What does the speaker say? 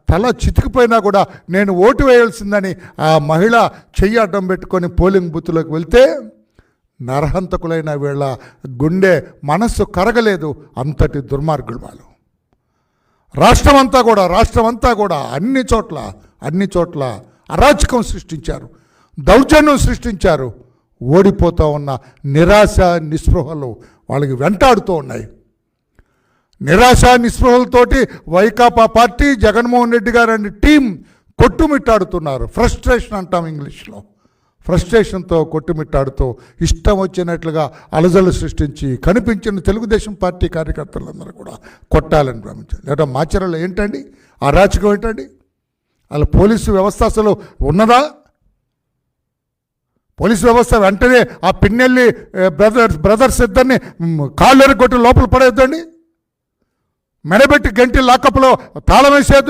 తల చితికిపోయినా కూడా నేను ఓటు వేయాల్సిందని ఆ మహిళ చెయ్యి అడ్డం పెట్టుకొని పోలింగ్ బూత్లోకి వెళ్తే నరహంతకులైన వీళ్ళ గుండె మనస్సు కరగలేదు. అంతటి దుర్మార్గులు వాళ్ళు. రాష్ట్రమంతా కూడా అన్ని చోట్ల అరాచకం సృష్టించారు, దౌర్జన్యం సృష్టించారు. ఓడిపోతూ ఉన్న నిరాశ నిస్పృహలు వాళ్ళకి వెంటాడుతూ ఉన్నాయి. నిరాశ నిస్పృహలతోటి వైకాపా పార్టీ, జగన్మోహన్ రెడ్డి గారు అనే టీం కొట్టుమిట్టాడుతున్నారు. ఫ్రస్ట్రేషన్ అంటాం ఇంగ్లీష్లో. ఫ్రస్ట్రేషన్తో కొట్టుమిట్టాడుతూ ఇష్టం వచ్చినట్లుగా అలజలు సృష్టించి కనిపించిన తెలుగుదేశం పార్టీ కార్యకర్తలందరూ కూడా కొట్టాలని భావించారు. లేదా మాచర్లలో ఏంటండి అరాచకం ఏంటండి? అలా పోలీసు వ్యవస్థ అసలు ఉన్నదా? పోలీసు వ్యవస్థ వెంటనే ఆ పిన్నెల్లి బ్రదర్స్ ఇద్దరిని కాళ్ళెర కొట్టి లోపల పడేద్దండి, మెడబెట్టి గంటి లాకప్లో తాళం వేసేద్దు.